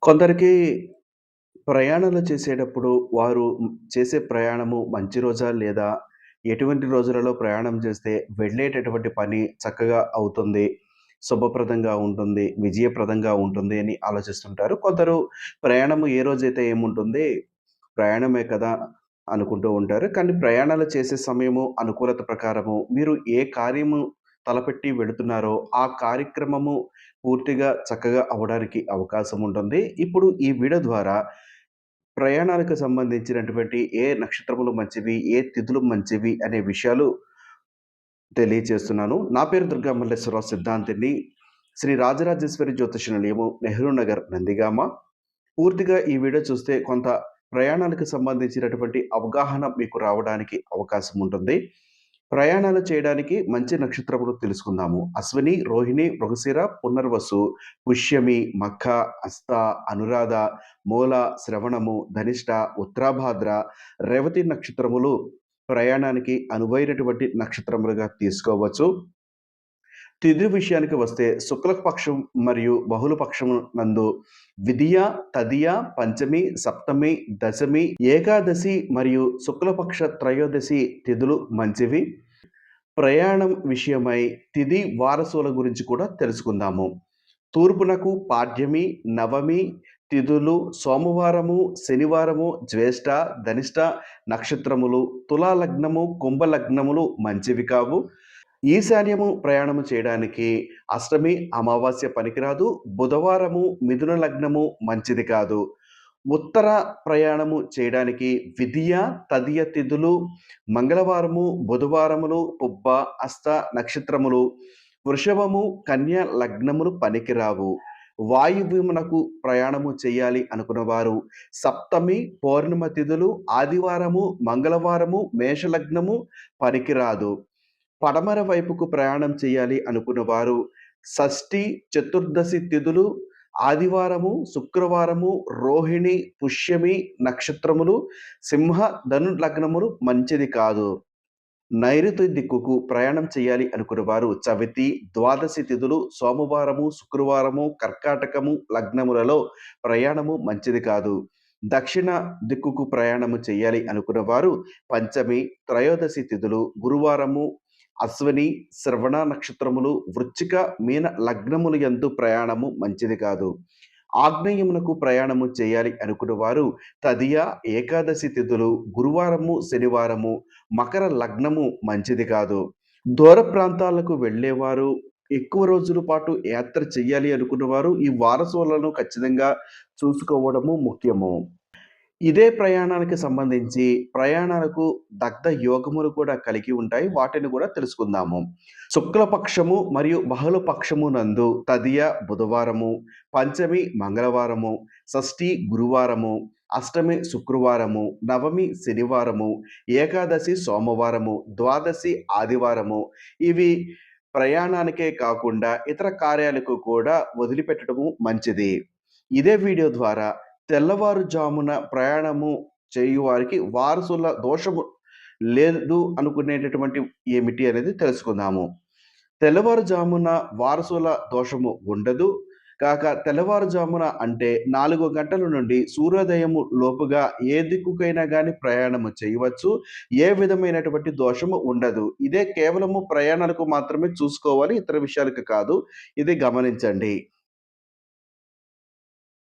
కొందరికి ప్రయాణాలు చేసేటప్పుడు వారు చేసే ప్రయాణము మంచి రోజా? లేదా ఎటువంటి రోజులలో ప్రయాణం చేస్తే వెళ్ళేటటువంటి పని చక్కగా అవుతుంది, శుభప్రదంగా ఉంటుంది, విజయప్రదంగా ఉంటుంది అని ఆలోచిస్తుంటారు. కొందరు ప్రయాణము ఏ రోజైతే ఏముంటుంది, ప్రయాణమే కదా అనుకుంటూ ఉంటారు. కానీ ప్రయాణాలు చేసే సమయము అనుకూలత ప్రకారము మీరు ఏ కార్యము తలపెట్టి వెళుతున్నారో ఆ కార్యక్రమము పూర్తిగా చక్కగా అవ్వడానికి అవకాశం ఉంటుంది. ఇప్పుడు ఈ వీడియో ద్వారా ప్రయాణాలకు సంబంధించినటువంటి ఏ నక్షత్రములు మంచివి, ఏ తిథులు మంచివి అనే విషయాలు తెలియచేస్తున్నాను. నా పేరు దుర్గా మల్లేశ్వరరావు సిద్ధాంతిని. శ్రీ రాజరాజేశ్వరి జ్యోతిష నిలయము, నెహ్రూ నగర్, నందిగామ. పూర్తిగా ఈ వీడియో చూస్తే కొంత ప్రయాణాలకు సంబంధించినటువంటి అవగాహన మీకు రావడానికి అవకాశం ఉంటుంది. ప్రయాణాలు చేయడానికి మంచి నక్షత్రములు తెలుసుకుందాము. అశ్విని, రోహిణి, మృగశిర, పునర్వసు, పుష్యమి, మఖ, హస్త, అనురాధ, మూల, శ్రవణము, ధనిష్ట, ఉత్తరాభాద్ర, రేవతి నక్షత్రములు ప్రయాణానికి అనువైనటువంటి నక్షత్రములుగా తీసుకోవచ్చు. తిథి విషయానికి వస్తే శుక్లపక్షం మరియు బహుళపక్షము నందు విధియ, తదియ, పంచమి, సప్తమి, దశమి, ఏకాదశి మరియు శుక్లపక్ష త్రయోదశి తిథులు మంచివి. ప్రయాణం విషయమై తిథి వారసుల గురించి కూడా తెలుసుకుందాము. తూర్పునకు పాడ్యమి, నవమి తిథులు సోమవారము, శనివారము, జ్యేష్ఠ, ధనిష్ట నక్షత్రములు, తులా లగ్నము, కుంభ లగ్నములు మంచివి కావు. ఈశాన్యము ప్రయాణము చేయడానికి అష్టమి, అమావాస్య పనికిరాదు. బుధవారము, మిథున లగ్నము మంచిది కాదు. ఉత్తర ప్రయాణము చేయడానికి విధియ, తదియ తిథులు మంగళవారము, బుధవారములు, పుబ్బ, హస్త నక్షత్రములు, వృషభము, కన్య లగ్నములు పనికిరావు. వాయువ్యమునకు ప్రయాణము చేయాలి అనుకున్నవారు సప్తమి, పౌర్ణిమ తిథులు ఆదివారము, మంగళవారము, మేషలగ్నము పనికిరాదు. పడమర వైపుకు ప్రయాణం చేయాలి అనుకున్న వారు షష్ఠి, చతుర్దశి తిథులు ఆదివారము, శుక్రవారము, రోహిణి, పుష్యమి నక్షత్రములు, సింహ, ధను లగ్నములు మంచిది కాదు. నైరుతి దిక్కుకు ప్రయాణం చేయాలి అనుకున్న వారు చవితి, ద్వాదశి తిథులు సోమవారము, శుక్రవారము, కర్కాటకము లగ్నములలో ప్రయాణము మంచిది కాదు. దక్షిణ దిక్కుకు ప్రయాణము చేయాలి అనుకున్న వారు పంచమి, త్రయోదశి తిథులు గురువారము, అశ్విని, శ్రవణ నక్షత్రములు, వృశ్చిక, మీన లగ్నములు యందు ప్రయాణము మంచిది కాదు. ఆగ్నేయమునకు ప్రయాణము చేయాలి అనుకున్న వారు తదియ, ఏకాదశి తిథులు గురువారము, శనివారము, మకర లగ్నము మంచిది కాదు. దూర ప్రాంతాలకు వెళ్ళేవారు, ఎక్కువ రోజుల పాటు యాత్ర చేయాలి అనుకున్నవారు ఈ వారసులను ఖచ్చితంగా చూసుకోవడము ముఖ్యము. ఇదే ప్రయాణానికి సంబంధించి ప్రయాణాలకు దగ్ధ యోగములు కూడా కలిగి ఉంటాయి. వాటిని కూడా తెలుసుకుందాము. శుక్లపక్షము మరియు బహుళపక్షము నందు తదియ బుధవారము, పంచమి మంగళవారము, షష్ఠి గురువారము, అష్టమి శుక్రవారము, నవమి శనివారము, ఏకాదశి సోమవారము, ద్వాదశి ఆదివారము. ఇవి ప్రయాణానికే కాకుండా ఇతర కార్యాలకు కూడా వదిలిపెట్టడము మంచిది. ఇదే వీడియో ద్వారా తెల్లవారుజామున ప్రయాణము చేయువారికి వారసుల దోషము లేదు అనుకునేటటువంటి ఏమిటి అనేది తెలుసుకుందాము. తెల్లవారుజామున వారసుల దోషము ఉండదు. కాక తెల్లవారుజామున అంటే 4 గంటల నుండి సూర్యోదయము లోపుగా ఏ దిక్కుకైనా గాని ప్రయాణము చేయవచ్చు. ఏ విధమైనటువంటి దోషము ఉండదు. ఇదే కేవలము ప్రయాణాలకు మాత్రమే చూసుకోవాలి. ఇతర విషయాలకు కాదు. ఇది గమనించండి.